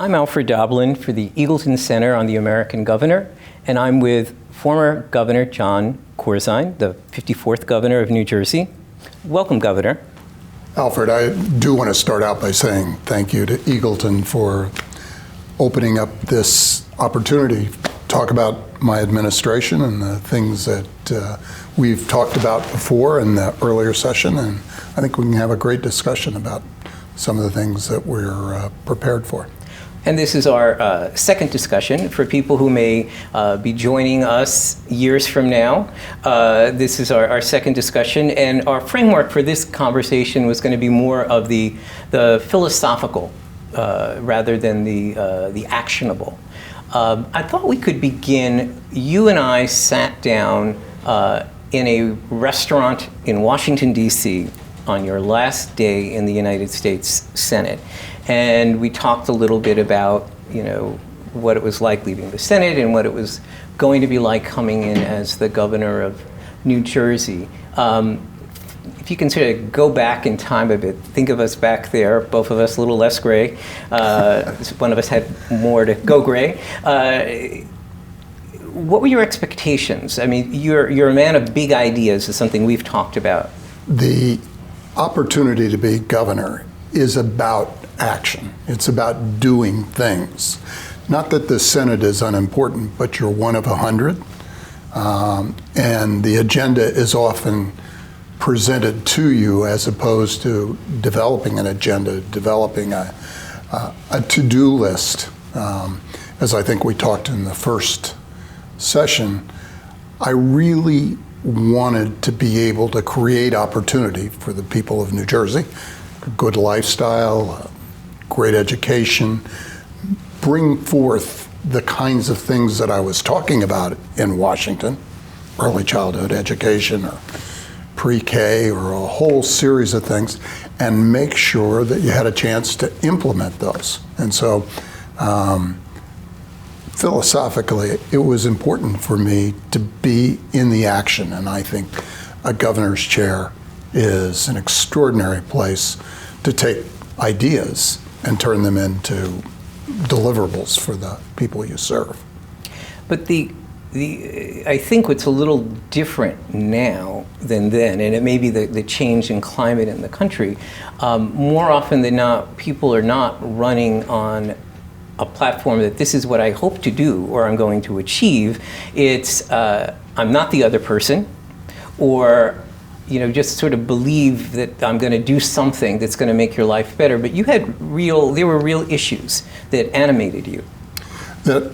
I'm Alfred Doblin for the Eagleton Center on the American Governor, and I'm with former Governor John Corzine, the 54th Governor of New Jersey. Welcome, Governor. Alfred, I do want to start out by saying thank you to Eagleton for opening up this opportunity to talk about my administration and the things that we've talked about before in the earlier session, and I think we can have a great discussion about some of the things that we're prepared for. And this is our second discussion for people who may be joining us years from now. This is our second discussion, and our framework for this conversation was going to be more of the philosophical rather than the actionable. I thought we could begin. You and I sat down in a restaurant in Washington, D.C. on your last day in the United States Senate. And we talked a little bit about, what it was like leaving the Senate and what it was going to be like coming in as the governor of New Jersey. If you can sort of go back in time a bit, think of us back there, both of us a little less gray. One of us had more to go gray. What were your expectations? I mean, you're a man of big ideas, is something we've talked about. The opportunity to be governor is about action. It's about doing things. Not that the Senate is unimportant, but you're one of 100. And the agenda is often presented to you as opposed to developing an agenda, developing a to-do list. As I think we talked in the first session, I really wanted to be able to create opportunity for the people of New Jersey, a good lifestyle, great education, bring forth the kinds of things that I was talking about in Washington, early childhood education or pre-K or a whole series of things, and make sure that you had a chance to implement those. And so philosophically, it was important for me to be in the action, and I think a governor's chair is an extraordinary place to take ideas and turn them into deliverables for the people you serve. But I think what's a little different now than then, and it may be the change in climate in the country, more often than not, people are not running on a platform that this is what I hope to do or I'm going to achieve. It's I'm not the other person, or just sort of believe that I'm going to do something that's going to make your life better. But there were real issues that animated you. That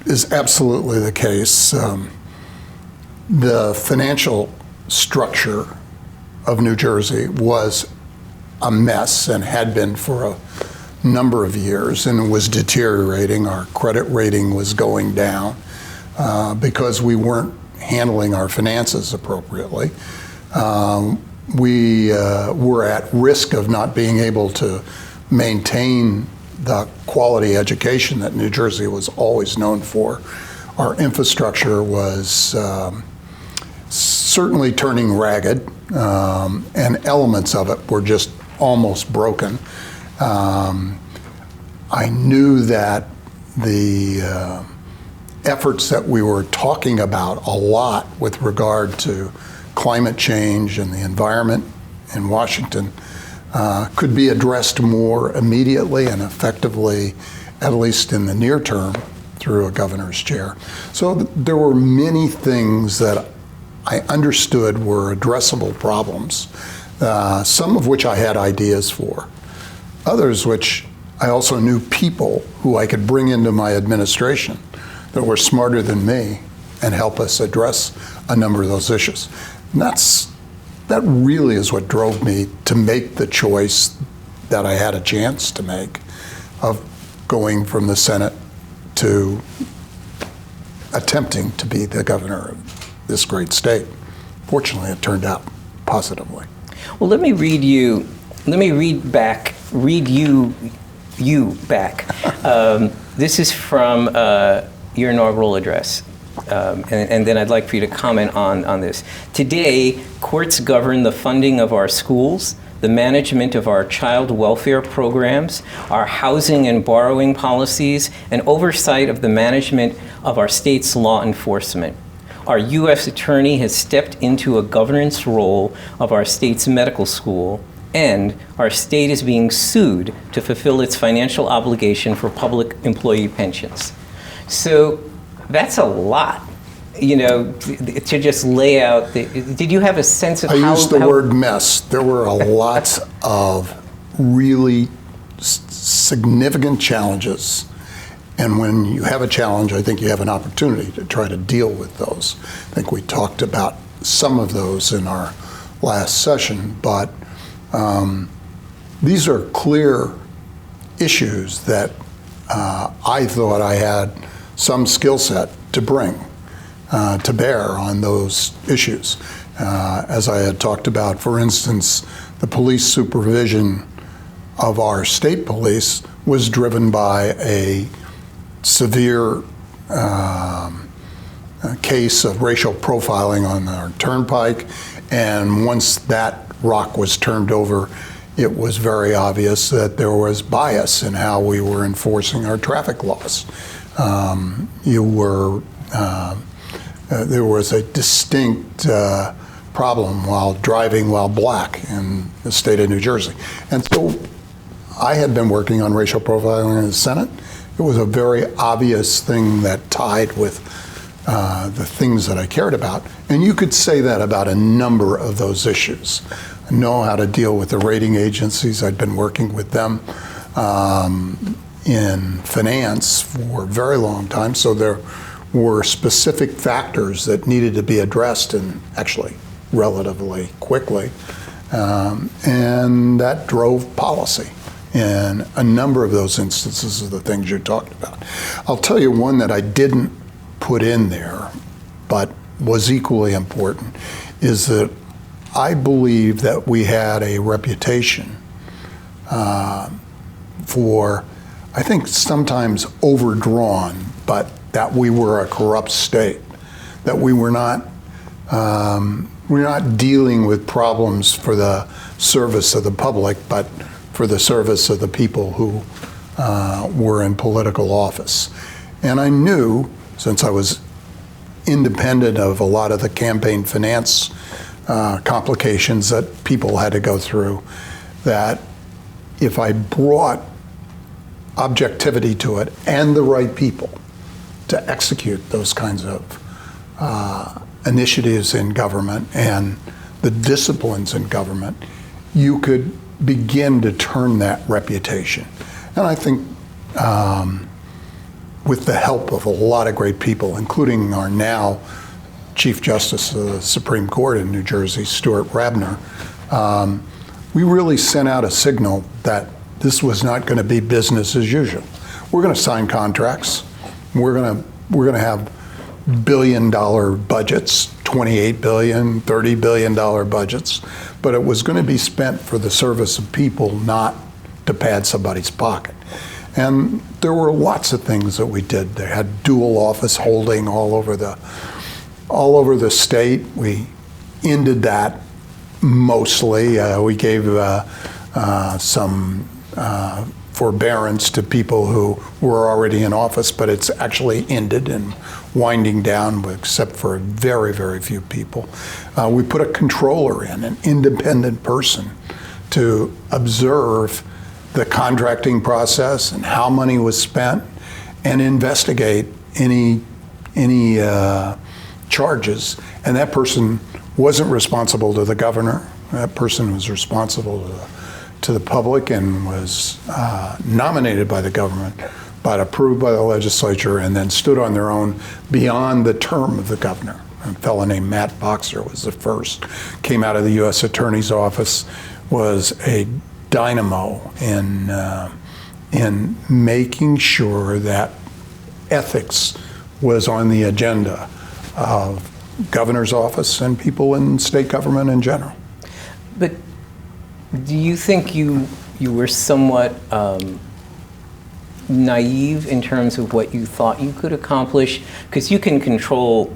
is absolutely the case. The financial structure of New Jersey was a mess and had been for a number of years, and was deteriorating. Our credit rating was going down because we weren't handling our finances appropriately. We were at risk of not being able to maintain the quality education that New Jersey was always known for. Our infrastructure was certainly turning ragged, and elements of it were just almost broken. I knew that the efforts that we were talking about a lot with regard to climate change and the environment in Washington could be addressed more immediately and effectively, at least in the near term, through a governor's chair. So there were many things that I understood were addressable problems, some of which I had ideas for, others which I also knew people who I could bring into my administration that were smarter than me and help us address a number of those issues. And that really is what drove me to make the choice that I had a chance to make of going from the Senate to attempting to be the governor of this great state. Fortunately, it turned out positively. Well, let me read you back. This is from your inaugural address. And then I'd like for you to comment on this. Today, courts govern the funding of our schools, the management of our child welfare programs, our housing and borrowing policies, and oversight of the management of our state's law enforcement. Our U.S. Attorney has stepped into a governance role of our state's medical school, and our state is being sued to fulfill its financial obligation for public employee pensions. So that's a lot, to just lay out. Did you have a sense of how? I used the word mess. There were a lot of really significant challenges. And when you have a challenge, I think you have an opportunity to try to deal with those. I think we talked about some of those in our last session, but these are clear issues that I thought I had some skill set to bring to bear on those issues. As I had talked about, for instance, the police supervision of our state police was driven by a severe case of racial profiling on our turnpike, and once that rock was turned over, it was very obvious that there was bias in how we were enforcing our traffic laws. There was a distinct problem while driving while black in the state of New Jersey. And so I had been working on racial profiling in the Senate. It was a very obvious thing that tied with the things that I cared about. And you could say that about a number of those issues. I know how to deal with the rating agencies. I'd been working with them in finance for a very long time, so there were specific factors that needed to be addressed, and actually relatively quickly, and that drove policy in a number of those instances of the things you talked about. I'll tell you one that I didn't put in there, but was equally important, is that I believe that we had a reputation for, I think sometimes overdrawn, but that we were a corrupt state, that we were not dealing with problems for the service of the public, but for the service of the people who were in political office. And I knew, since I was independent of a lot of the campaign finance complications that people had to go through, that if I brought objectivity to it and the right people to execute those kinds of initiatives in government and the disciplines in government, you could begin to turn that reputation. And I think with the help of a lot of great people, including our now Chief Justice of the Supreme Court in New Jersey, Stuart Rabner, we really sent out a signal that this was not going to be business as usual. We're going to sign contracts. We're going to have billion-dollar budgets, $28 billion, $30 billion budgets, but it was going to be spent for the service of people, not to pad somebody's pocket. And there were lots of things that we did. They had dual office holding all over the state. We ended that mostly. We gave some forbearance to people who were already in office, but it's actually ended and winding down, except for very, very few people. We put a controller in, an independent person, to observe the contracting process and how money was spent, and investigate any charges. And that person wasn't responsible to the governor. That person was responsible to the public and was nominated by the government, but approved by the legislature, and then stood on their own beyond the term of the governor. A fellow named Matt Boxer was the first. Came out of the U.S. Attorney's Office, was a dynamo in making sure that ethics was on the agenda of governor's office and people in state government in general. But do you think you were somewhat naive in terms of what you thought you could accomplish? Because you can control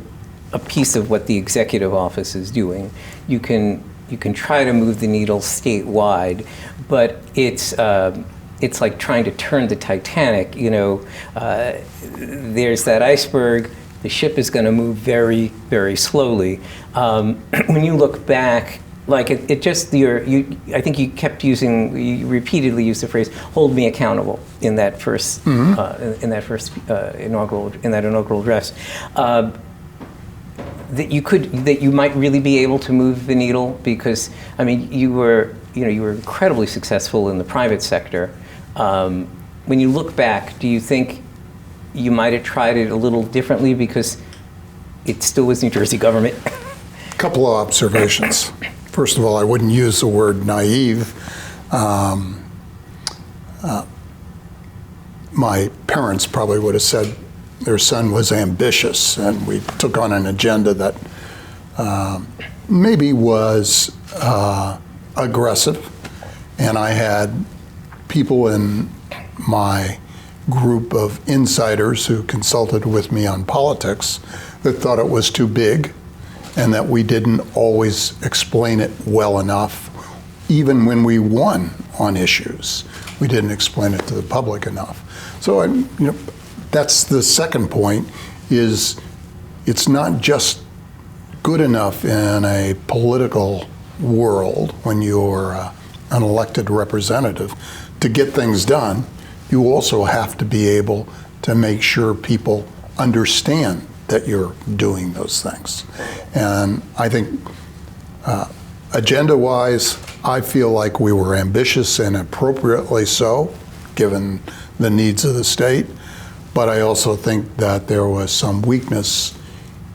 a piece of what the executive office is doing. You can you can try to move the needle statewide, but it's like trying to turn the Titanic. There's that iceberg. The ship is going to move very, very slowly. When you look back, like I think you repeatedly used the phrase "hold me accountable" in that first inaugural address. That you might really be able to move the needle, because I mean you were incredibly successful in the private sector. When you look back, do you think you might have tried it a little differently because it still was New Jersey government? A couple of observations. First of all, I wouldn't use the word naive. My parents probably would have said their son was ambitious, and we took on an agenda that maybe was aggressive. And I had people in my group of insiders who consulted with me on politics that thought it was too big and that we didn't always explain it well enough. Even when we won on issues, we didn't explain it to the public enough. So that's the second point, is it's not just good enough in a political world when you're an elected representative to get things done. You also have to be able to make sure people understand that you're doing those things. And I think agenda-wise, I feel like we were ambitious, and appropriately so, given the needs of the state. But I also think that there was some weakness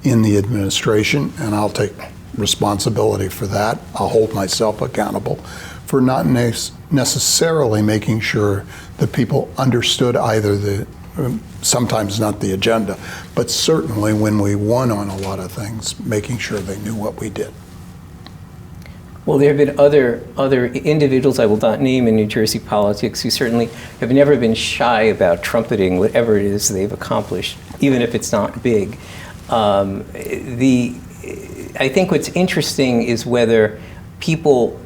in the administration, and I'll take responsibility for that. I'll hold myself accountable for not necessarily making sure that people understood either sometimes not the agenda, but certainly when we won on a lot of things, making sure they knew what we did. Well, there have been other individuals I will not name in New Jersey politics who certainly have never been shy about trumpeting whatever it is they've accomplished, even if it's not big. I think what's interesting is whether people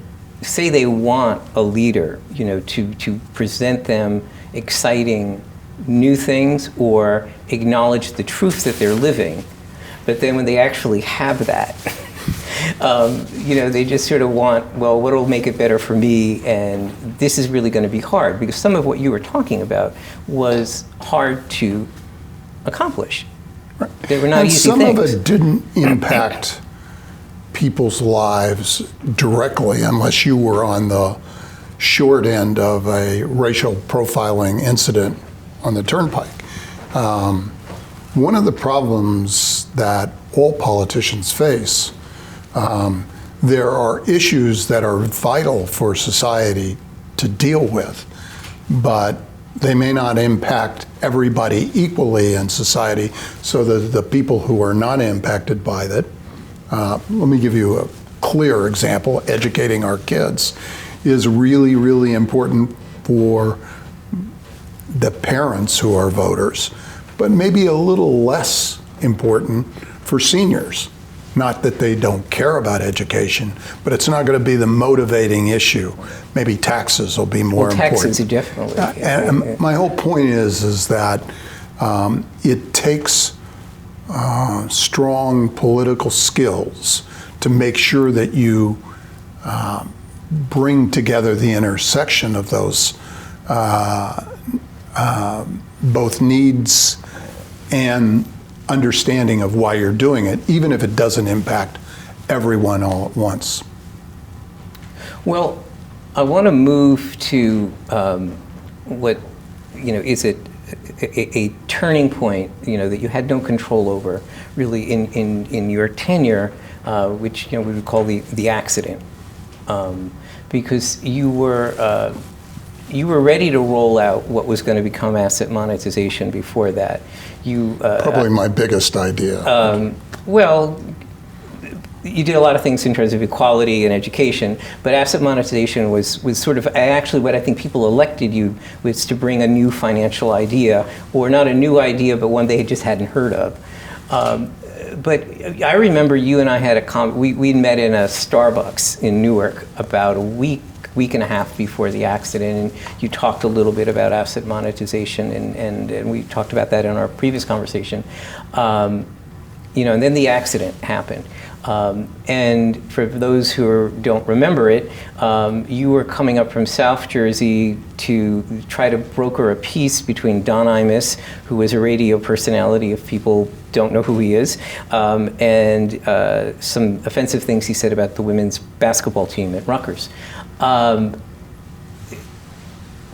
say they want a leader, to present them exciting new things or acknowledge the truth that they're living, but then when they actually have that, they just sort of want, well, what will make it better for me? And this is really going to be hard, because some of what you were talking about was hard to accomplish. Right. They were not and easy some things. of it didn't impact people's lives directly unless you were on the short end of a racial profiling incident on the turnpike. One of the problems that all politicians face, there are issues that are vital for society to deal with, but they may not impact everybody equally in society, so that the people who are not impacted by that, let me give you a clear example. Educating our kids is really, really important for the parents who are voters, but maybe a little less important for seniors. Not that they don't care about education, but it's not going to be the motivating issue. Maybe taxes will be more important. Taxes, definitely. And my whole point is that it takes strong political skills to make sure that you bring together the intersection of those both needs and understanding of why you're doing it, even if it doesn't impact everyone all at once. Well, I want to move to what is a turning point that you had no control over really in your tenure, which we would call the accident, because you were ready to roll out what was going to become asset monetization before that. Probably my biggest idea. Well, you did a lot of things in terms of equality and education, but asset monetization was sort of actually what I think people elected you was to bring a new financial idea, or not a new idea, but one they just hadn't heard of. but I remember you and I had we met in a Starbucks in Newark about a week and a half before the accident, and you talked a little bit about asset monetization, and we talked about that in our previous conversation. And then the accident happened. And for those who don't remember it, you were coming up from South Jersey to try to broker a peace between Don Imus, who was a radio personality, if people don't know who he is, and some offensive things he said about the women's basketball team at Rutgers. The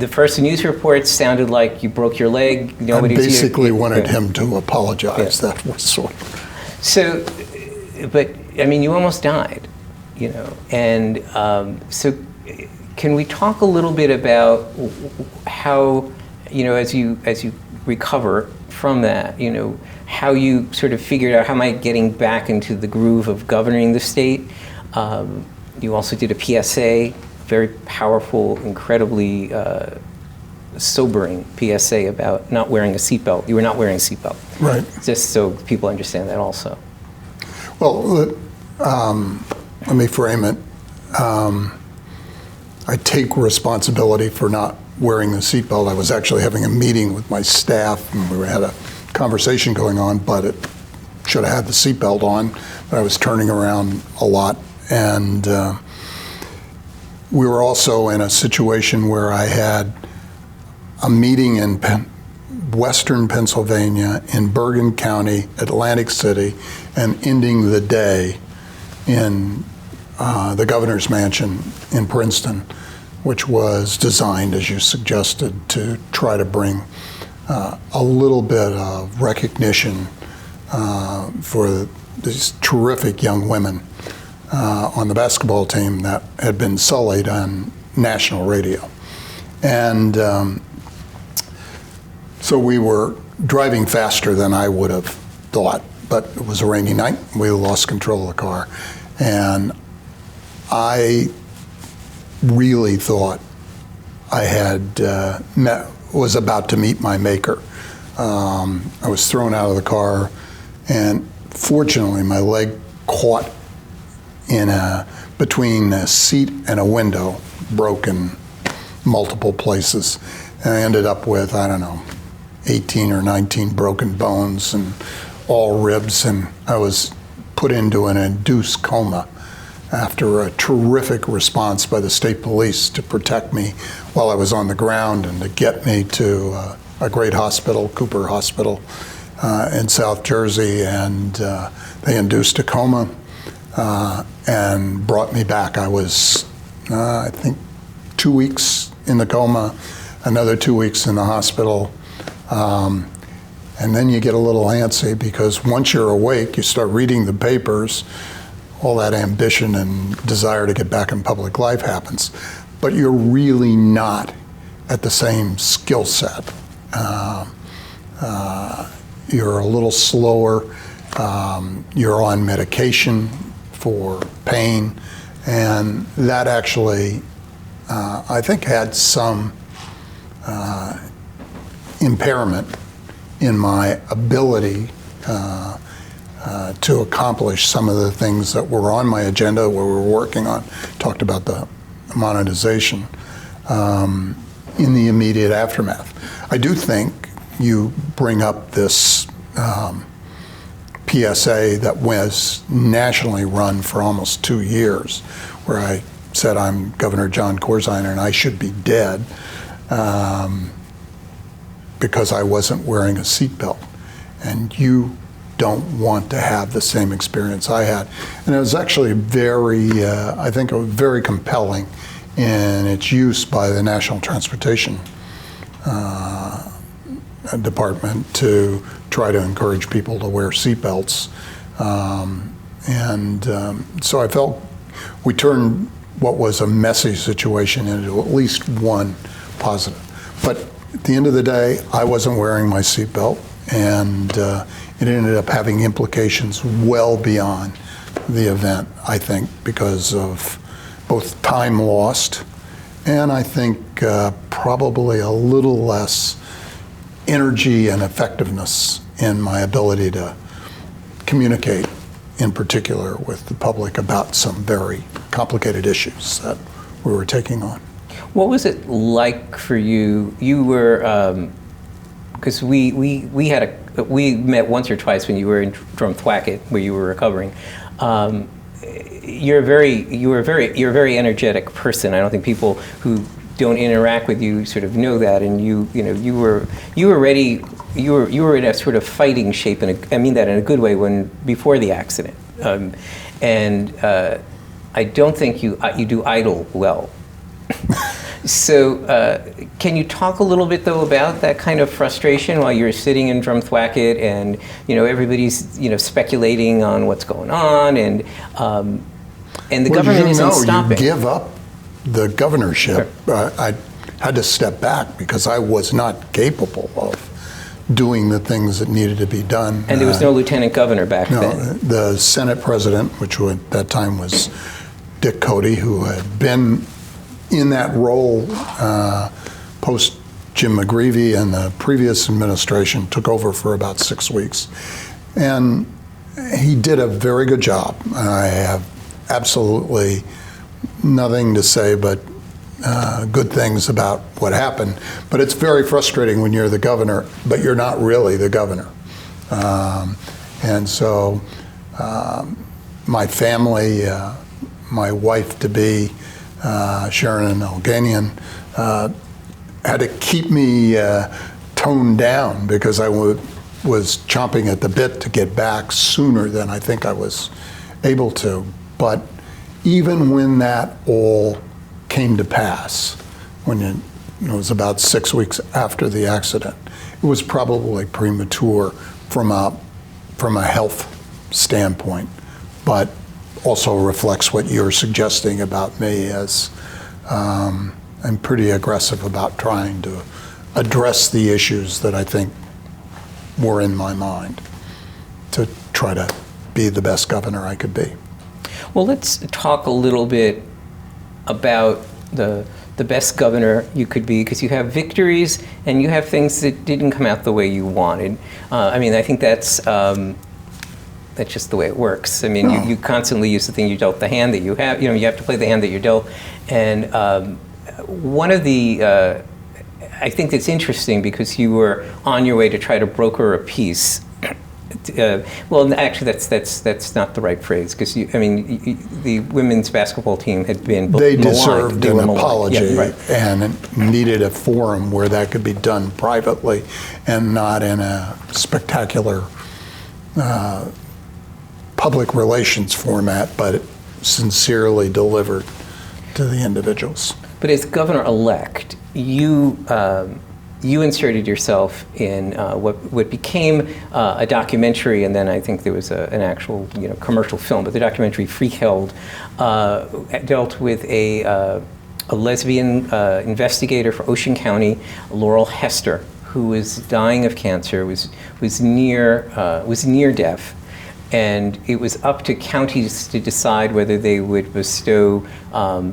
first news reports sounded like you broke your leg. I basically wanted him to apologize. Yeah. That was sort of. So, but I mean, you almost died, and so can we talk a little bit about how, as you recover from that, how you sort of figured out how am I getting back into the groove of governing the state? You also did a PSA, very powerful, incredibly sobering PSA about not wearing a seatbelt. You were not wearing a seatbelt. Right. Just so people understand that also. Well, let me frame it. I take responsibility for not wearing the seatbelt. I was actually having a meeting with my staff, and we had a conversation going on, but it should have had the seatbelt on. But I was turning around a lot, and we were also in a situation where I had a meeting in Western Pennsylvania, in Bergen County, Atlantic City, and ending the day in the governor's mansion in Princeton, which was designed, as you suggested, to try to bring a little bit of recognition for these terrific young women on the basketball team that had been sullied on national radio. And so we were driving faster than I would have thought, but it was a rainy night. We lost control of the car. And I really thought I had was about to meet my maker. I was thrown out of the car, and fortunately my leg caught between a seat and a window, broken multiple places. And I ended up with, 18 or 19 broken bones and all ribs, and I was put into an induced coma after a terrific response by the state police to protect me while I was on the ground and to get me to a great hospital, Cooper Hospital in South Jersey, and they induced a coma and brought me back. I was, I think, 2 weeks in the coma, another 2 weeks in the hospital. And then you get a little antsy because once you're awake, you start reading the papers, all that ambition and desire to get back in public life happens. But you're really not at the same skill set. You're a little slower. You're on medication for pain. And that actually, I think, had some impairment in my ability to accomplish some of the things that were on my agenda, where we were working on. Talked about the monetization in the immediate aftermath. I do think you bring up this PSA that was nationally run for almost 2 years, where I said I'm Governor John Corzine and I should be dead. Because I wasn't wearing a seatbelt, and you don't want to have the same experience I had. And it was actually very, I think it was very compelling in its use by the National Transportation Department to try to encourage people to wear seatbelts. So I felt we turned what was a messy situation into at least one positive. But at the end of the day, I wasn't wearing my seatbelt, and it ended up having implications well beyond the event, I think, because of both time lost and I think probably a little less energy and effectiveness in my ability to communicate in particular with the public about some very complicated issues that we were taking on. What was it like for you? You were, because we met once or twice when you were in Drumthwacket, where you were recovering. You're a very energetic person. I don't think people who don't interact with you sort of know that. And you were ready. You were in a sort of fighting shape, and I mean that in a good way before the accident. I don't think you do idle well. So can you talk a little bit, though, about that kind of frustration while you're sitting in Drumthwacket and, everybody's, speculating on what's going on, and the government isn't stopping? You give up the governorship. Sure. I had to step back because I was not capable of doing the things that needed to be done. And there was no lieutenant governor back then? No, the Senate president, which at that time was Dick Cody, who had been in that role post Jim McGreevey, and the previous administration took over for about 6 weeks. And he did a very good job. I have absolutely nothing to say but good things about what happened. But it's very frustrating when you're the governor, but you're not really the governor. And so my family, my wife-to-be, Sharon Alganian, had to keep me toned down because I was chomping at the bit to get back sooner than I think I was able to. But even when that all came to pass, when it was about 6 weeks after the accident, it was probably premature from a health standpoint, but also reflects what you're suggesting about me, as I'm pretty aggressive about trying to address the issues that I think were in my mind to try to be the best governor I could be. Well, let's talk a little bit about the best governor you could be, because you have victories and you have things that didn't come out the way you wanted. I think that's just the way it works. You constantly use the hand that you have. You have to play the hand that you're dealt. And one of the, I think it's interesting because you were on your way to try to broker a peace. Well, actually, that's not the right phrase, because the women's basketball team had been They maligned. deserved an apology, yeah, right. and needed a forum where that could be done privately and not in a spectacular public relations format, but sincerely delivered to the individuals. But as governor-elect, you inserted yourself in what became a documentary, and then I think there was an actual commercial film. But the documentary Freak-Held dealt with a lesbian investigator for Ocean County, Laurel Hester, who was dying of cancer, was near death. And it was up to counties to decide whether they would bestow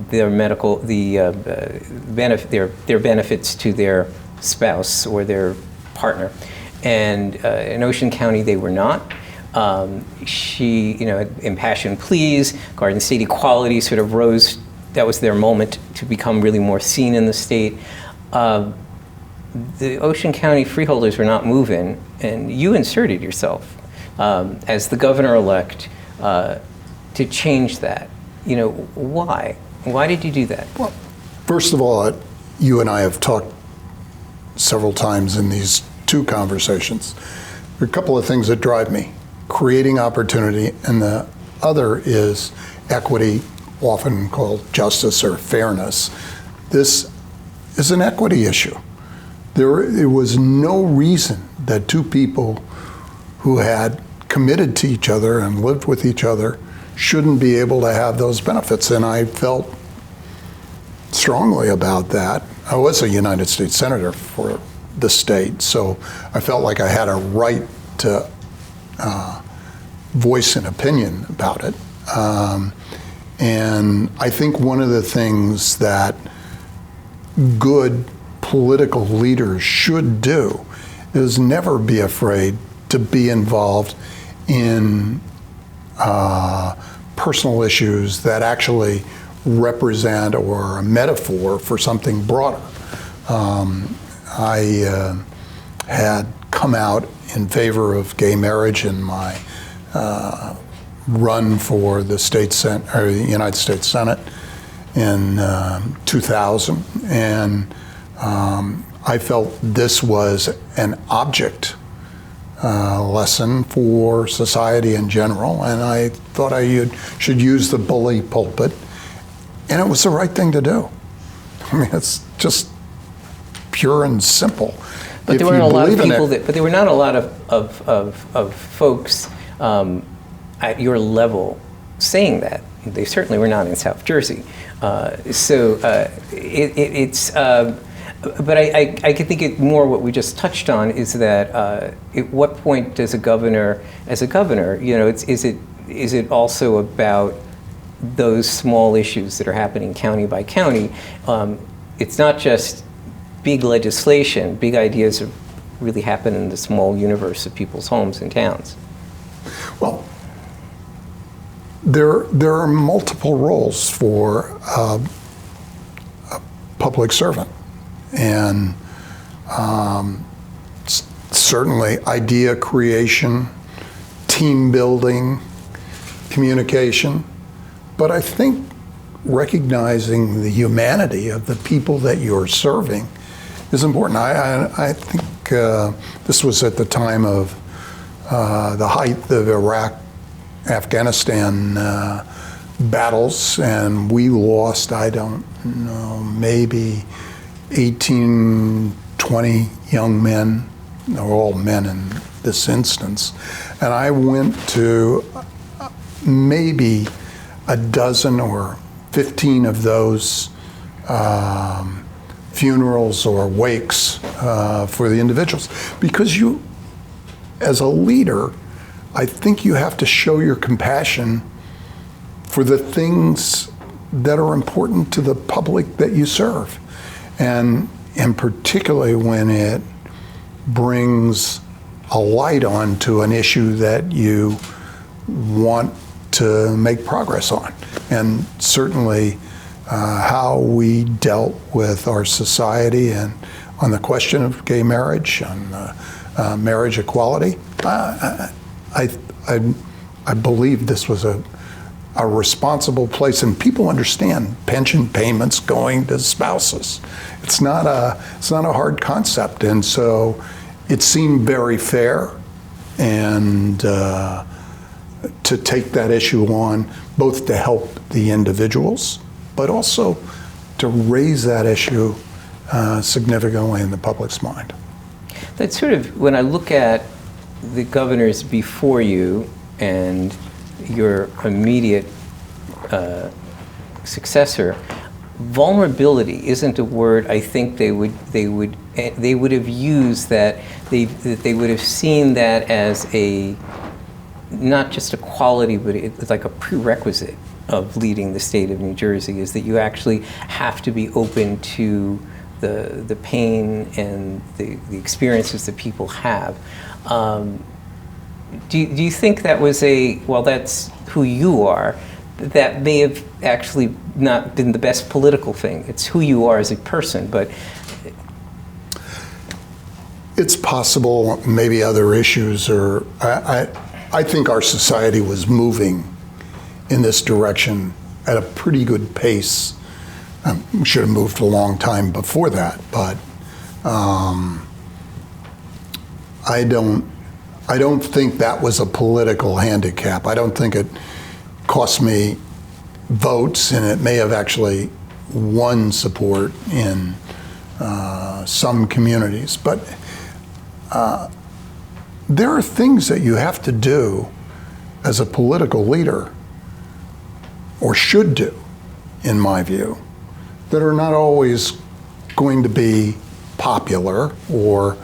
their benefits to their spouse or their partner. And in Ocean County, they were not. She, had impassioned pleas, Garden State Equality sort of rose. That was their moment to become really more seen in the state. The Ocean County freeholders were not moving, and you inserted yourself as the governor-elect to change that. Why? Why did you do that? Well, first of all, you and I have talked several times in these two conversations. There are a couple of things that drive me: creating opportunity, and the other is equity, often called justice or fairness. This is an equity issue. There was no reason that two people who had committed to each other and lived with each other shouldn't be able to have those benefits. And I felt strongly about that. I was a United States Senator for the state, so I felt like I had a right to voice an opinion about it. And I think one of the things that good political leaders should do is never be afraid to be involved in personal issues that actually represent or are a metaphor for something broader. I had come out in favor of gay marriage in my run for the the United States Senate in 2000, and I felt this was an object lesson for society in general, and I thought I should use the bully pulpit, and it was the right thing to do. I mean, it's just pure and simple. But there weren't a lot of people but there were not a lot of folks at your level saying that. They certainly were not in South Jersey. But I can think more what we just touched on is that at what point does a governor, as a governor, is it also about those small issues that are happening county by county? It's not just big legislation. Big ideas really happen in the small universe of people's homes and towns. Well, there are multiple roles for a public servant. And certainly idea creation, team building, communication. But I think recognizing the humanity of the people that you're serving is important. I think this was at the time of the height of Iraq-Afghanistan battles, and we lost, I don't know, maybe 18, 20 young men. They're all men in this instance. And I went to maybe a dozen or 15 of those funerals or wakes for the individuals. Because you, as a leader, I think you have to show your compassion for the things that are important to the public that you serve. And particularly when it brings a light onto an issue that you want to make progress on. And certainly how we dealt with our society and on the question of gay marriage, on marriage equality, I believe this was a responsible place, and people understand pension payments going to spouses. It's not a hard concept, and so it seemed very fair, and to take that issue on, both to help the individuals, but also to raise that issue significantly in the public's mind. That's sort of, when I look at the governors before you and your immediate successor, vulnerability isn't a word I think they would have used, that they would have seen that as a, not just a quality, but it's like a prerequisite of leading the state of New Jersey, is that you actually have to be open to the pain and the experiences that people have. Do you think that was well, that's who you are, that may have actually not been the best political thing? It's who you are as a person, but... It's possible maybe other issues are, I think our society was moving in this direction at a pretty good pace. We should have moved a long time before that, but I don't think that was a political handicap. I don't think it cost me votes, and it may have actually won support in some communities. But there are things that you have to do as a political leader, or should do, in my view, that are not always going to be popular or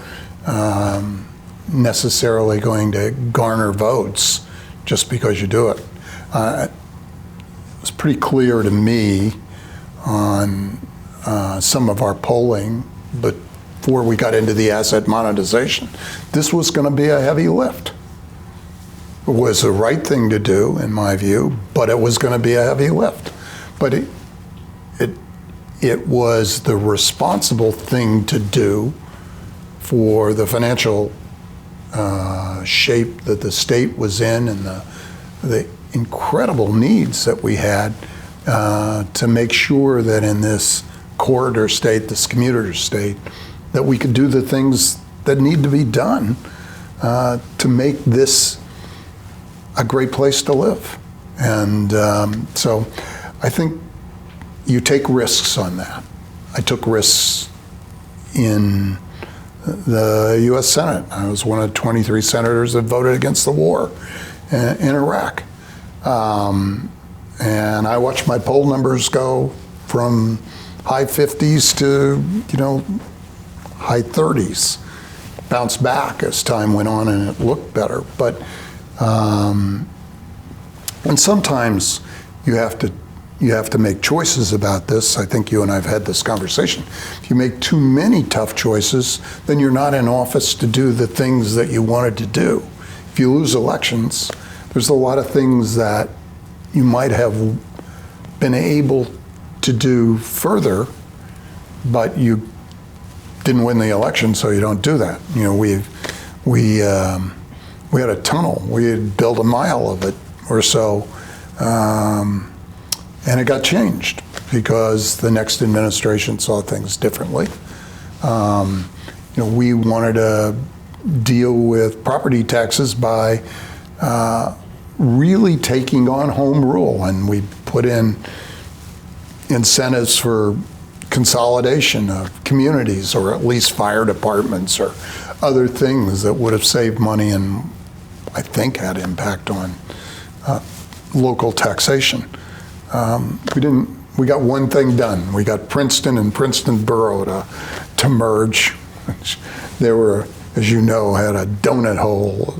necessarily going to garner votes just because you do it. It was pretty clear to me on some of our polling, but before we got into the asset monetization, this was going to be a heavy lift. was the right thing to do, in my view, but it was going to be a heavy lift. But it was the responsible thing to do for the financial shape that the state was in and the incredible needs that we had to make sure that in this corridor state, this commuter state, that we could do the things that need to be done to make this a great place to live. And so I think you take risks on that. I took risks in the U.S. Senate. I was one of 23 senators that voted against the war in Iraq. And I watched my poll numbers go from high 50s to, high 30s. Bounce back as time went on and it looked better. But, and sometimes you have to make choices about this. I think you and I have had this conversation. If you make too many tough choices, then you're not in office to do the things that you wanted to do. If you lose elections, there's a lot of things that you might have been able to do further, but you didn't win the election, so you don't do that. We had a tunnel. We had built a mile of it or so, and it got changed because the next administration saw things differently. We wanted to deal with property taxes by really taking on home rule, and we put in incentives for consolidation of communities, or at least fire departments or other things that would have saved money and I think had impact on local taxation. We got one thing done. We got Princeton and Princeton Borough to merge. They were, as you know, had a donut hole,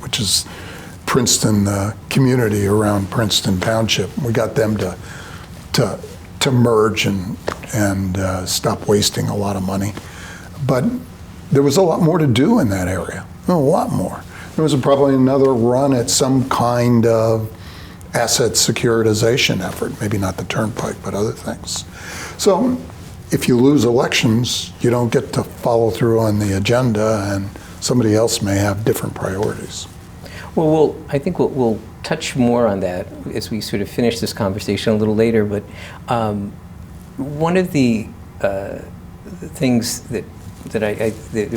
which is Princeton, the community around Princeton Township. We got them to merge and stop wasting a lot of money. But there was a lot more to do in that area, a lot more. There was probably another run at some kind of asset securitization effort, maybe not the turnpike, but other things. So if you lose elections, you don't get to follow through on the agenda, and somebody else may have different priorities. Well, I think we'll touch more on that as we sort of finish this conversation a little later, but one of the things that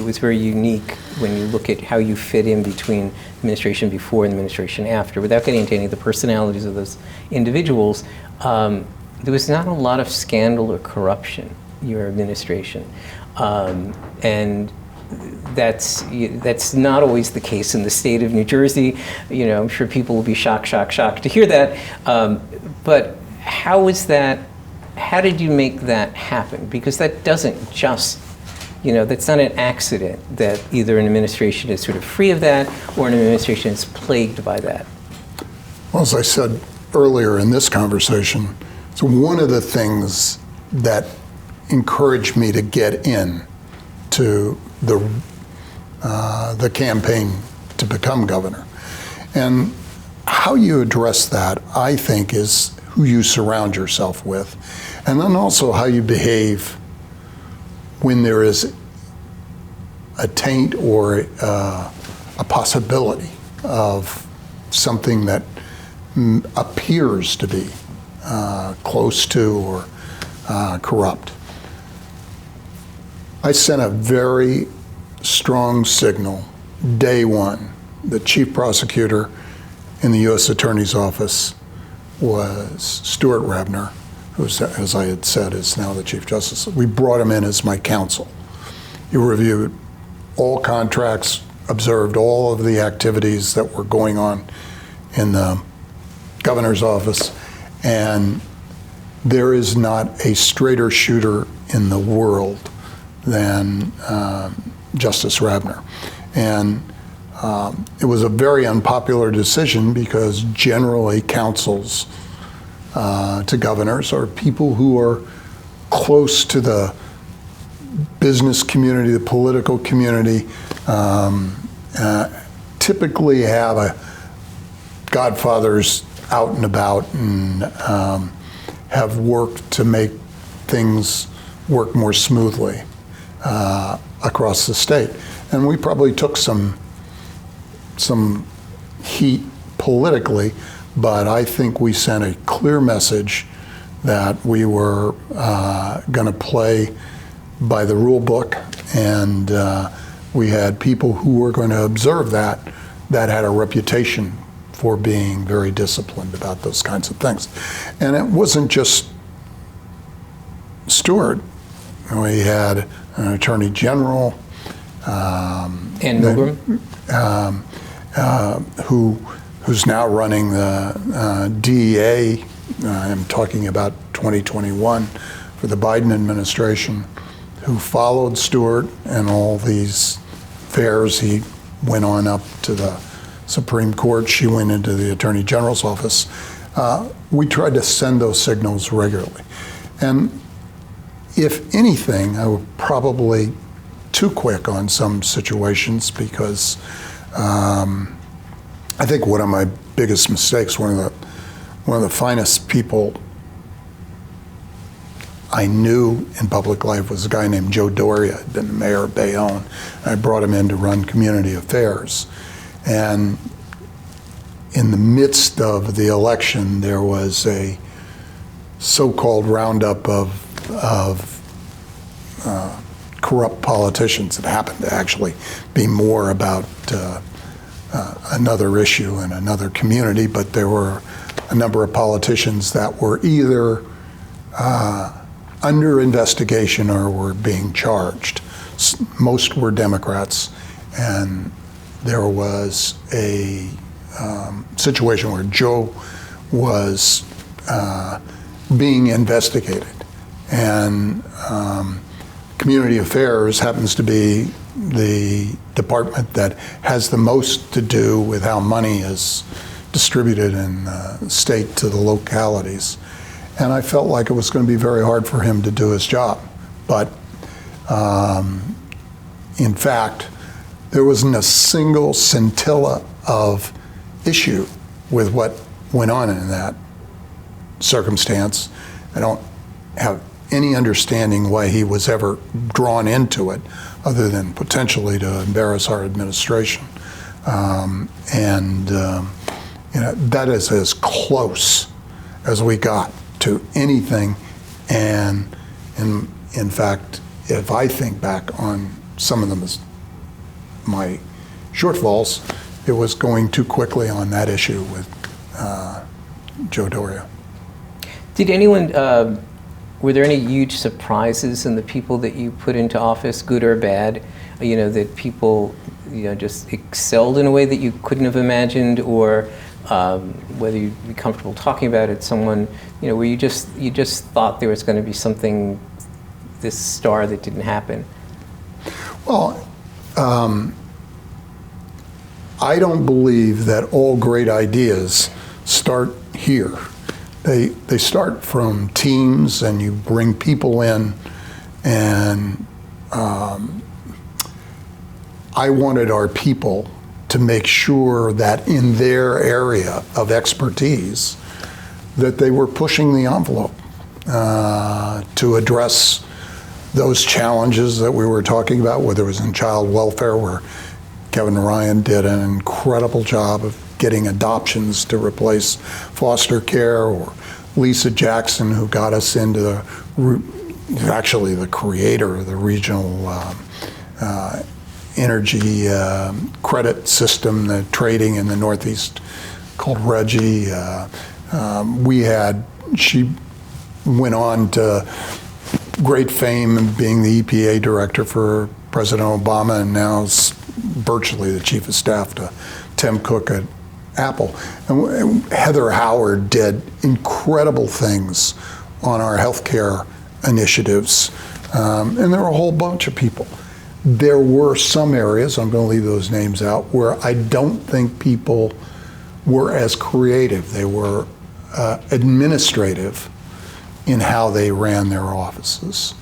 was very unique when you look at how you fit in between administration before and administration after, without getting into any of the personalities of those individuals, there was not a lot of scandal or corruption in your administration. And that's not always the case in the state of New Jersey. I'm sure people will be shocked to hear that. But how was that? How did you make that happen? Because that doesn't just, that's not an accident that either an administration is sort of free of that or an administration is plagued by that. Well, as I said earlier in this conversation, so one of the things that encouraged me to get in to the campaign to become governor. And how you address that, I think, is who you surround yourself with, and then also how you behave when there is a taint or a possibility of something that appears to be close to or corrupt. I sent a very strong signal day one. The chief prosecutor in the U.S. Attorney's Office was Stuart Rabner, who, as I had said, is now the Chief Justice. We brought him in as my counsel. He reviewed all contracts, observed all of the activities that were going on in the governor's office, and there is not a straighter shooter in the world than Justice Rabner. And it was a very unpopular decision because generally counsels to governors are people who are close to the business community, the political community, typically have godfathers out and about and have worked to make things work more smoothly across the state. And we probably took some heat politically, but I think we sent a clear message that we were going to play by the rule book, and we had people who were going to observe that had a reputation for being very disciplined about those kinds of things. And it wasn't just Stewart. We had an attorney general, and Milgram, who's now running the DEA. I'm talking about 2021 for the Biden administration, who followed Stewart and all these affairs. He went on up to the Supreme Court. She went into the Attorney General's office. We tried to send those signals regularly. And if anything, I was probably too quick on some situations because I think one of my biggest mistakes, one of the finest people I knew in public life was a guy named Joe Doria, had been the mayor of Bayonne. I brought him in to run community affairs. And in the midst of the election, there was a so-called roundup of corrupt politicians. It happened to actually be more about another issue in another community, but there were a number of politicians that were either under investigation or were being charged. Most were Democrats, and there was a situation where Joe was being investigated, and Community Affairs happens to be the department that has the most to do with how money is distributed in the state to the localities. And I felt like it was going to be very hard for him to do his job. But in fact, there wasn't a single scintilla of issue with what went on in that circumstance. I don't have any understanding why he was ever drawn into it, other than potentially to embarrass our administration. That is as close as we got to anything. And in fact, if I think back on some of them as my shortfalls, it was going too quickly on that issue with Joe Doria. Did anyone, were there any huge surprises in the people that you put into office, good or bad? That people, just excelled in a way that you couldn't have imagined, or whether you'd be comfortable talking about it, someone, where you just thought there was going to be something, this star that didn't happen? Well, I don't believe that all great ideas start here. They start from teams, and you bring people in, and I wanted our people to make sure that in their area of expertise, that they were pushing the envelope to address those challenges that we were talking about, whether it was in child welfare, where Kevin Ryan did an incredible job of getting adoptions to replace foster care, or Lisa Jackson, who got us into actually the creator of the regional energy credit system, the trading in the Northeast, called Reggie. She went on to great fame and being the EPA director for President Obama, and now is virtually the chief of staff to Tim Cook at Apple. And Heather Howard did incredible things on our healthcare initiatives, and there were a whole bunch of people. There were some areas, I'm going to leave those names out, where I don't think people were as creative. They were administrative in how they ran their offices.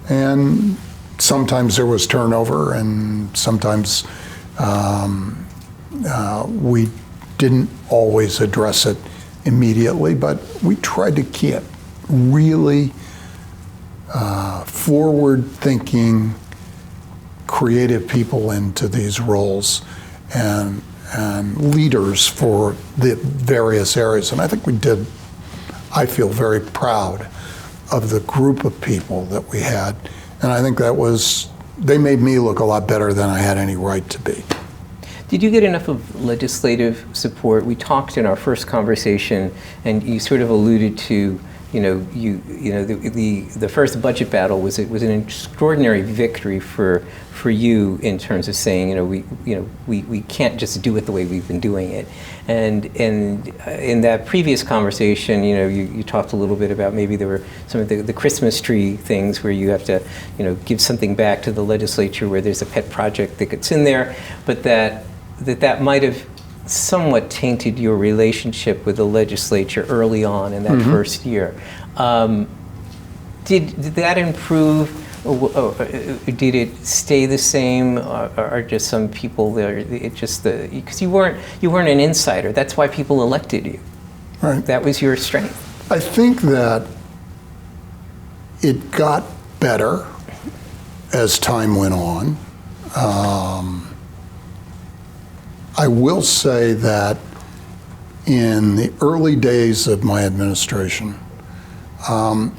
And sometimes there was turnover, and sometimes We didn't always address it immediately, but we tried to get really forward-thinking, creative people into these roles and leaders for the various areas. And I think we did. I feel very proud of the group of people that we had. And I think they made me look a lot better than I had any right to be. Did you get enough of legislative support? We talked in our first conversation, and you sort of alluded to, the first budget battle was an extraordinary victory for you in terms of saying, we can't just do it the way we've been doing it. And in that previous conversation, you talked a little bit about maybe there were some of the Christmas tree things where you have to, give something back to the legislature where there's a pet project that gets in there, but that might have somewhat tainted your relationship with the legislature early on in that first year. Did that improve? Or did it stay the same, or just some people there? Because you weren't an insider. That's why people elected you. Right. That was your strength. I think that it got better as time went on. I will say that in the early days of my administration, I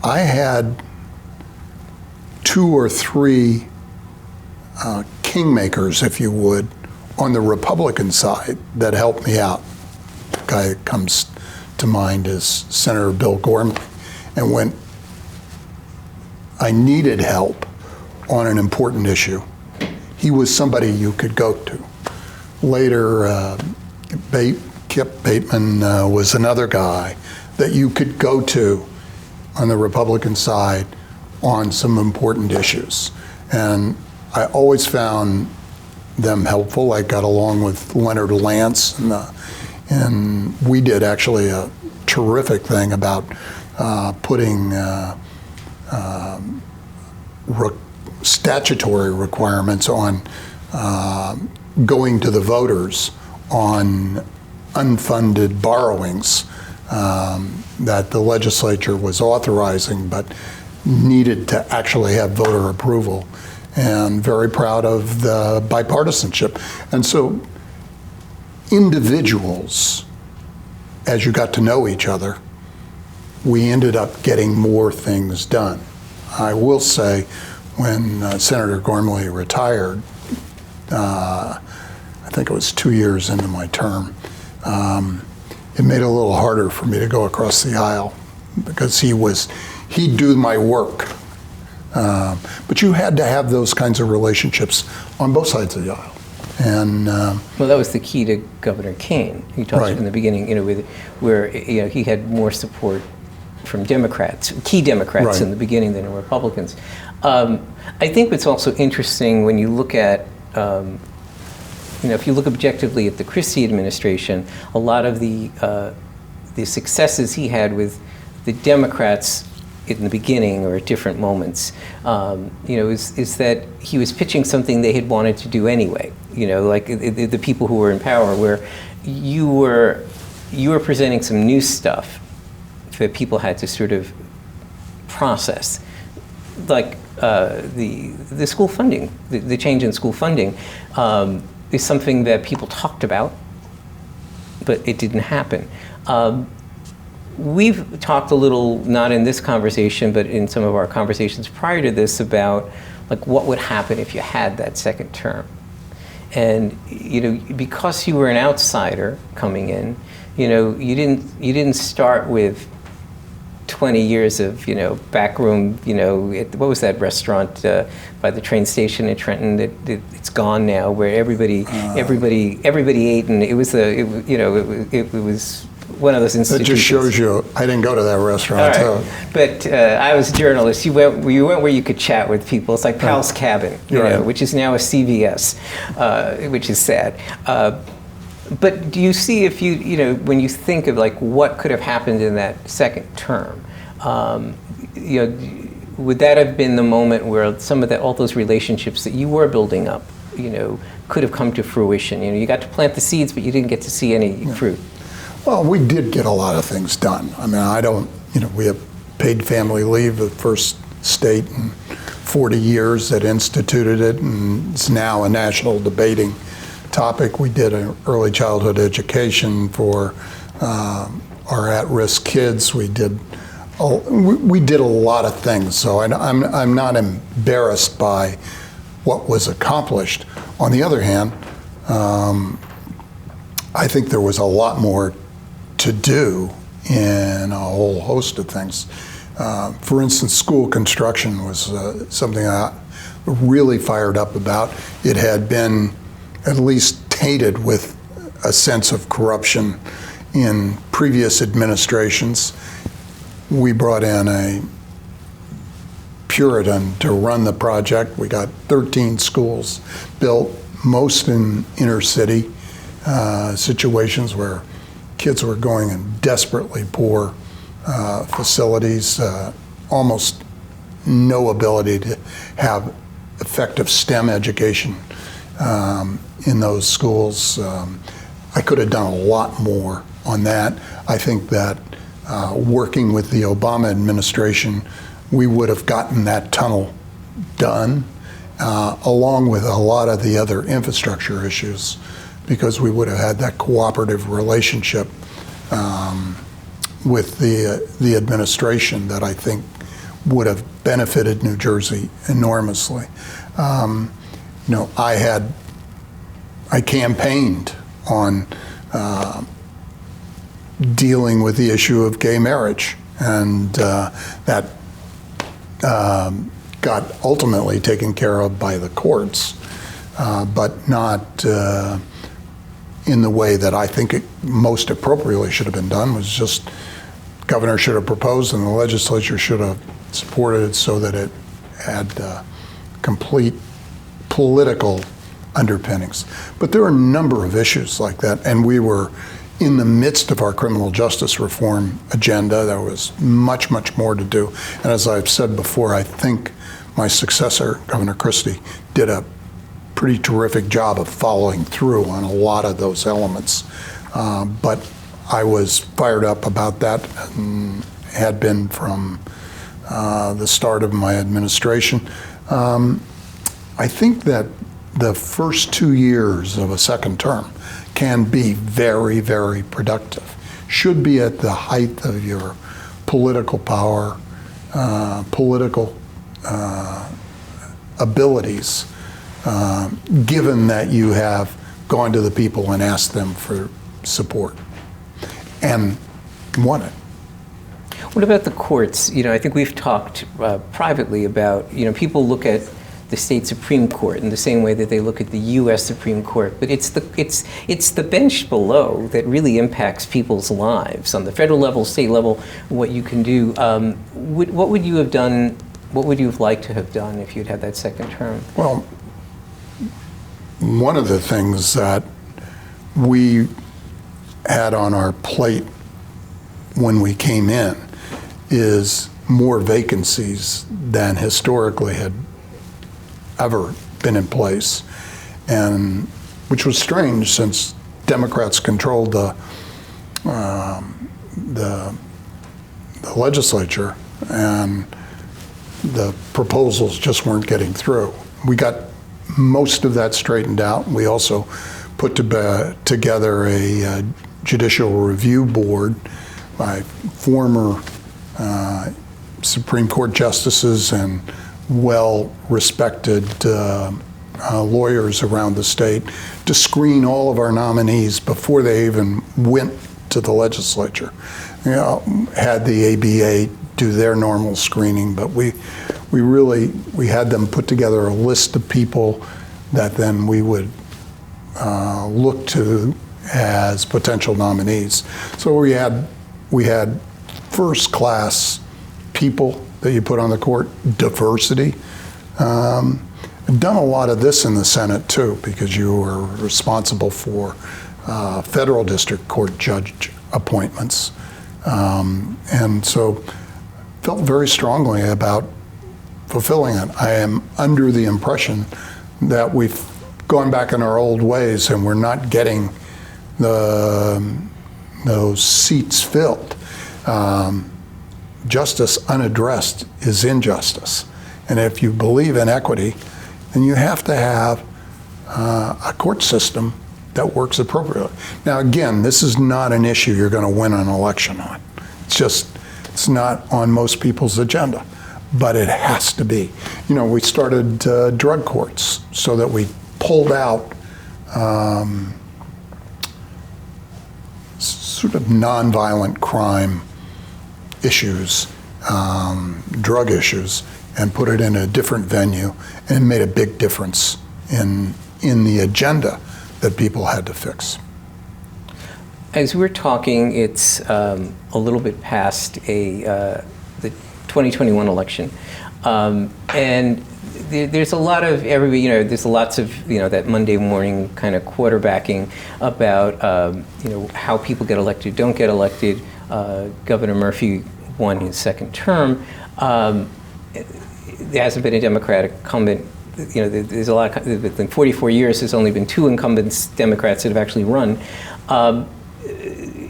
had 2 or 3 kingmakers, if you would, on the Republican side that helped me out. The guy that comes to mind is Senator Bill Gormley. And when I needed help on an important issue, he was somebody you could go to. Later, Kip Bateman was another guy that you could go to on the Republican side on some important issues. And I always found them helpful. I got along with Leonard Lance, and we did actually a terrific thing about putting statutory requirements on going to the voters on unfunded borrowings that the legislature was authorizing but needed to actually have voter approval, and very proud of the bipartisanship. And so individuals, as you got to know each other, we ended up getting more things done. I will say when Senator Gormley retired, I think it was 2 years into my term, it made it a little harder for me to go across the aisle because he'd do my work. But you had to have those kinds of relationships on both sides of the aisle. And well, that was the key to Governor Kane. He talked Right. in the beginning, where he had more support from Democrats, key Democrats Right. in the beginning than Republicans. I think what's also interesting when you look at, if you look objectively at the Christie administration, a lot of the successes he had with the Democrats in the beginning or at different moments, is that he was pitching something they had wanted to do anyway. Like the people who were in power, where you were presenting some new stuff that people had to sort of process, like the school funding, the change in school funding is something that people talked about, but it didn't happen. We've talked a little, not in this conversation, but in some of our conversations prior to this, about like what would happen if you had that second term. And because you were an outsider coming in, you didn't start with 20 years of backroom. What was that restaurant by the train station in Trenton that it's gone now, where everybody ate, and it was one of those institutions. that just shows you I didn't go to that restaurant. All right. But I was a journalist. You went where you could chat with people. It's like Pal's Cabin, Right. which is now a CVS, which is sad. But do you see, if when you think of like what could have happened in that second term, would that have been the moment where some of all those relationships that you were building up, could have come to fruition? You got to plant the seeds, but you didn't get to see any fruit. Well, we did get a lot of things done. I mean, we have paid family leave, the first state in 40 years that instituted it, and it's now a national debating topic. We did an early childhood education for our at-risk kids. We did a lot of things, so I'm not embarrassed by what was accomplished. On the other hand, I think there was a lot more to do in a whole host of things. For instance, school construction was something I really fired up about. It had been at least tainted with a sense of corruption in previous administrations. We brought in a Puritan to run the project. We got 13 schools built, most in inner city situations where kids were going in desperately poor facilities, almost no ability to have effective STEM education in those schools. I could have done a lot more on that. I think that working with the Obama administration, we would have gotten that tunnel done, along with a lot of the other infrastructure issues, because we would have had that cooperative relationship with the administration that I think would have benefited New Jersey enormously. I campaigned on dealing with the issue of gay marriage, and that got ultimately taken care of by the courts, but not in the way that I think it most appropriately should have been done. Was just governor should have proposed and the legislature should have supported it so that it had complete political underpinnings. But there are a number of issues like that, and we were in the midst of our criminal justice reform agenda. There was much, much more to do. And as I've said before, I think my successor, Governor Christie, did a pretty terrific job of following through on a lot of those elements. But I was fired up about that and had been from the start of my administration. I think that the first 2 years of a second term can be very, very productive. Should be at the height of your political power, political abilities, given that you have gone to the people and asked them for support and won it. What about the courts? I think we've talked privately about, people look at the state Supreme Court in the same way that they look at the U.S. Supreme Court, but it's the bench below that really impacts people's lives on the federal level, state level, what you can do. What would you have done? What would you have liked to have done if you'd had that second term? Well, one of the things that we had on our plate when we came in is more vacancies than historically had ever been in place, and which was strange since Democrats controlled the legislature and the proposals just weren't getting through. We got most of that straightened out. We also put together a judicial review board by former Supreme Court justices and well-respected lawyers around the state to screen all of our nominees before they even went to the legislature. Had the ABA do their normal screening, but we had them put together a list of people that then we would look to as potential nominees. So we had first-class people that you put on the court, diversity. I've done a lot of this in the Senate too, because you were responsible for federal district court judge appointments. And so felt very strongly about fulfilling it. I am under the impression that we've gone back in our old ways and we're not getting those seats filled. Justice unaddressed is injustice. And if you believe in equity, then you have to have a court system that works appropriately. Now, again, this is not an issue you're going to win an election on. It's not on most people's agenda, but it has to be. You know, we started drug courts so that we pulled out sort of nonviolent crime issues, drug issues, and put it in a different venue, and it made a big difference in the agenda that people had to fix. As we're talking, it's a little bit past the 2021 election, and there's a lot of there's lots of that Monday morning kind of quarterbacking about how people get elected, don't get elected. Governor Murphy won his second term. There hasn't been a Democratic incumbent. There's a lot. In 44 years, there's only been 2 incumbents, Democrats, that have actually run.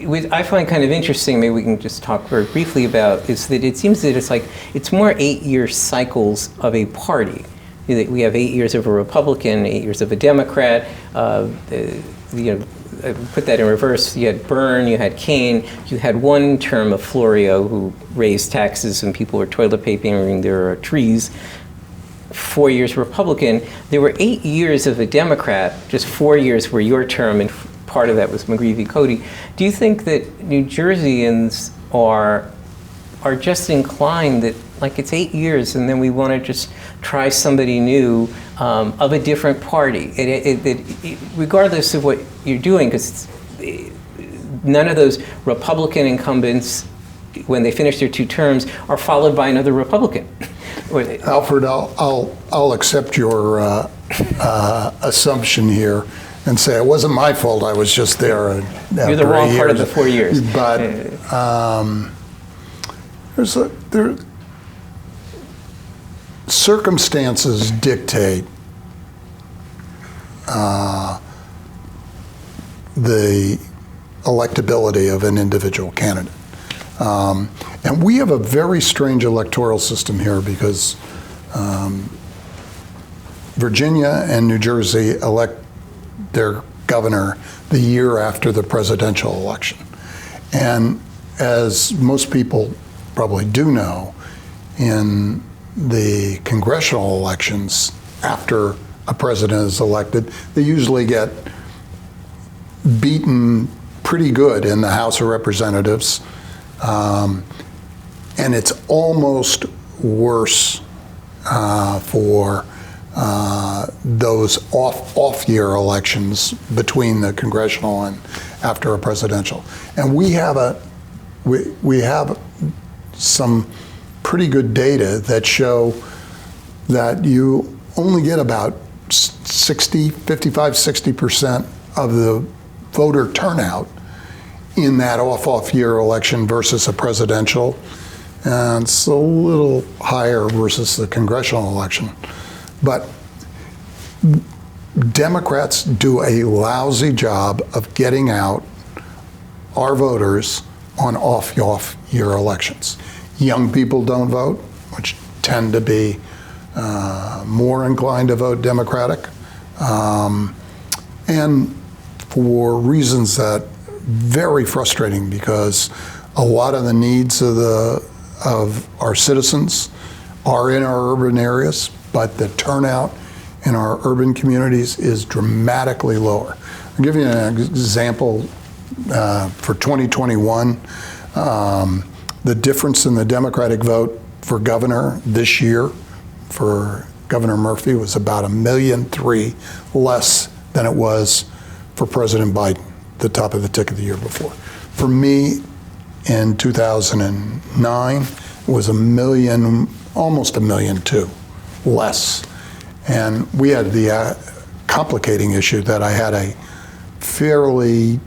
What I find kind of interesting, maybe we can just talk very briefly about, is that it seems that it's more 8-year cycles of a party. We have 8 years of a Republican, 8 years of a Democrat. Put that in reverse. You had Byrne, you had Kane, you had 1 term of Florio, who raised taxes and people were toilet papering their trees. 4 years Republican. There were 8 years of a Democrat, just 4 years were your term, and part of that was McGree v. Cody. Do you think that New Jerseyans are just inclined that, like, it's 8 years and then we want to just try somebody new of a different party, regardless of what you're doing, because none of those Republican incumbents, when they finish their 2 terms, are followed by another Republican? Alfred, I'll accept your assumption here and say it wasn't my fault. I was just there. You're the wrong part of the 4 years. But circumstances dictate the electability of an individual candidate. And we have a very strange electoral system here because Virginia and New Jersey elect their governor the year after the presidential election. And as most people probably do know, in the congressional elections, after a president is elected, they usually get beaten pretty good in the House of Representatives. And it's almost worse for those off-year elections between the congressional and after a presidential. And we have some pretty good data that show that you only get about 55-60% of the voter turnout in that off-year election versus a presidential, and it's a little higher versus the congressional election. But Democrats do a lousy job of getting out our voters on off-year elections. Young people don't vote, which tend to be more inclined to vote Democratic, and for reasons that very frustrating, because a lot of the needs of our citizens are in our urban areas, but the turnout in our urban communities is dramatically lower. I'll give you an example. For 2021, the difference in the Democratic vote for governor this year for Governor Murphy was about 1.3 million less than it was for President Biden, the top of the ticket the year before. For me, in 2009, it was almost 1.2 million less. And we had the complicating issue that I had a fairly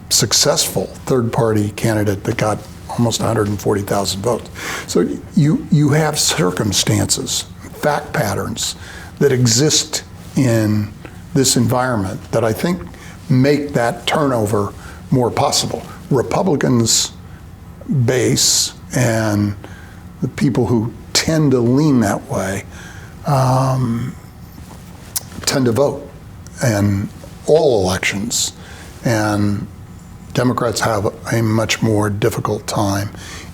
successful third-party candidate that got almost 140,000 votes. So you have circumstances, fact patterns that exist in this environment that I think make that turnover more possible. Republicans' base and the people who tend to lean that way tend to vote in all elections, and Democrats have a much more difficult time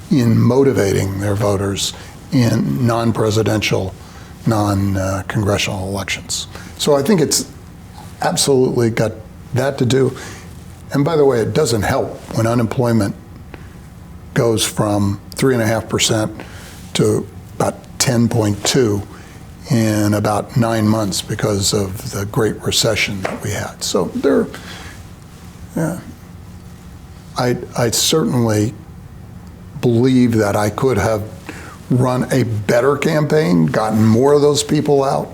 in motivating their voters in non-presidential, non-congressional elections. So I think it's absolutely got that to do. And by the way, it doesn't help when unemployment goes from 3.5% to about 10.2 in about 9 months because of the Great Recession that we had. So there, I certainly believe that I could have run a better campaign, gotten more of those people out,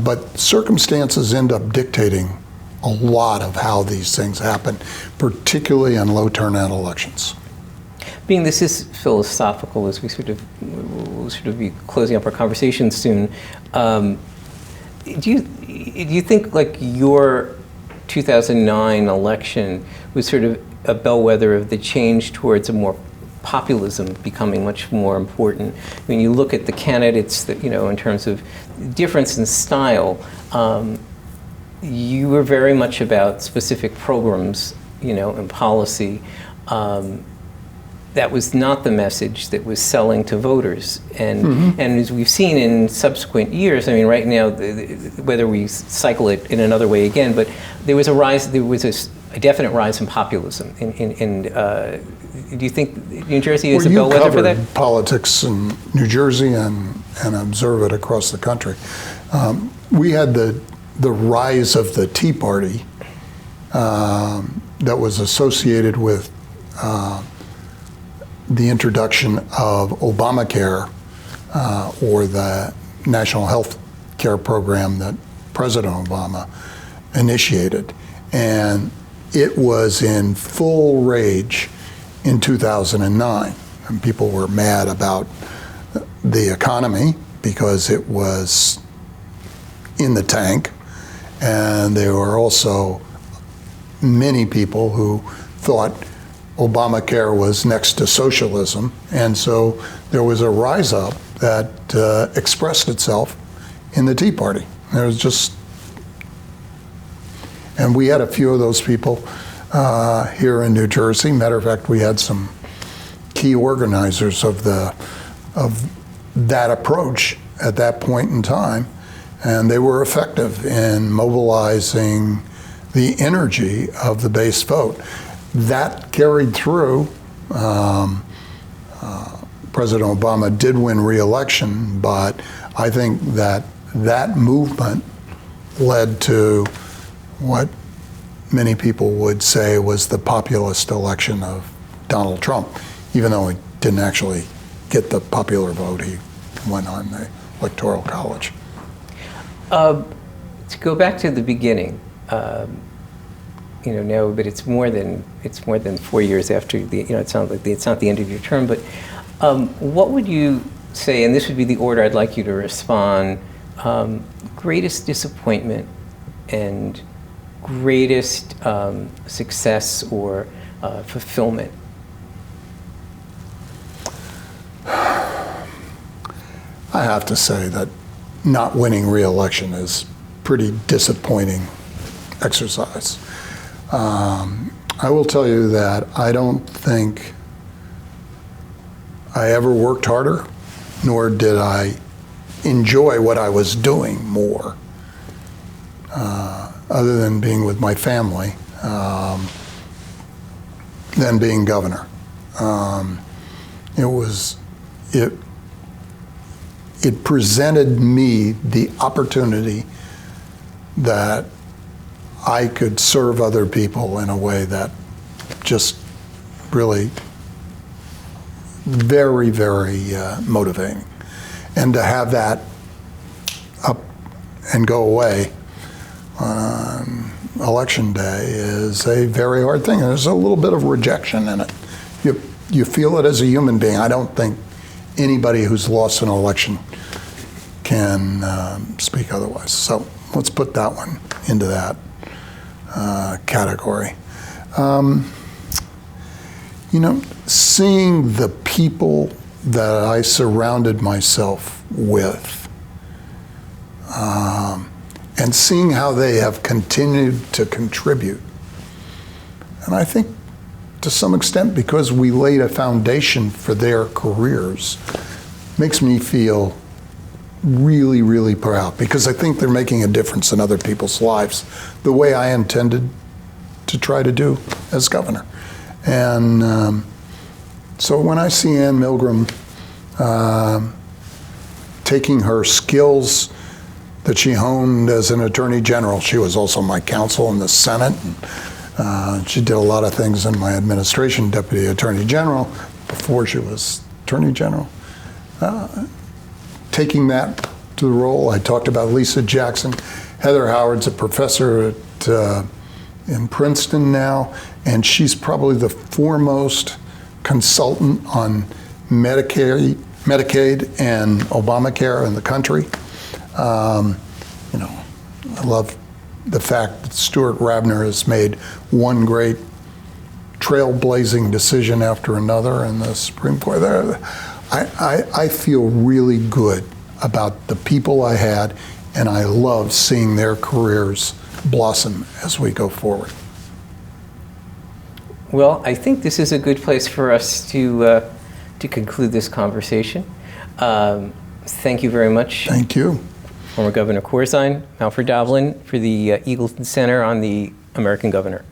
but circumstances end up dictating a lot of how these things happen, particularly in low turnout elections. Being this is philosophical, as we'll sort of be closing up our conversation soon, do you think like your 2009 election was sort of a bellwether of the change towards a more populism becoming much more important? When you look at the candidates that, in terms of difference in style, you were very much about specific programs, and policy. That was not the message that was selling to voters. And as we've seen in subsequent years, I mean, right now, whether we cycle it in another way again, but there was a definite rise in populism. Do you think New Jersey is a bellwether for that? You covered politics in New Jersey and observe it across the country. We had the rise of the Tea Party that was associated with the introduction of Obamacare, or the national health care program that President Obama initiated. And it was in full rage in 2009. And people were mad about the economy because it was in the tank. And there were also many people who thought Obamacare was next to socialism, and so there was a rise up that expressed itself in the Tea Party. There was just, and we had a few of those people here in New Jersey. Matter of fact, we had some key organizers of that approach at that point in time, and they were effective in mobilizing the energy of the base vote. That carried through. President Obama did win re-election, but I think that movement led to what many people would say was the populist election of Donald Trump. Even though he didn't actually get the popular vote, he went on the Electoral College. To go back to the beginning, now, but it's more than 4 years after the. It sounds like it's not the end of your term. But what would you say? And this would be the order I'd like you to respond. Greatest disappointment and greatest success or fulfillment. I have to say that not winning re-election is pretty disappointing exercise. I will tell you that I don't think I ever worked harder, nor did I enjoy what I was doing more, other than being with my family, than being governor. It presented me the opportunity that I could serve other people in a way that just really very, very motivating. And to have that up and go away on election day is a very hard thing. There's a little bit of rejection in it. You feel it as a human being. I don't think anybody who's lost an election can speak otherwise. So let's put that one into that category. Seeing the people that I surrounded myself with, and seeing how they have continued to contribute. And I think to some extent because we laid a foundation for their careers, makes me feel really, really proud, because I think they're making a difference in other people's lives the way I intended to try to do as governor. And so when I see Ann Milgram taking her skills that she honed as an attorney general, she was also my counsel in the Senate, and she did a lot of things in my administration, deputy attorney general, before she was attorney general. Taking that to the role, I talked about Lisa Jackson. Heather Howard's a professor in Princeton now, and she's probably the foremost consultant on Medicaid and Obamacare in the country. I love the fact that Stuart Rabner has made one great trailblazing decision after another in the Supreme Court. I feel really good about the people I had, and I love seeing their careers blossom as we go forward. Well, I think this is a good place for us to conclude this conversation. Thank you very much. Thank you. Former Governor Corzine, Alfred Doblin for the Eagleton Center on the American Governor.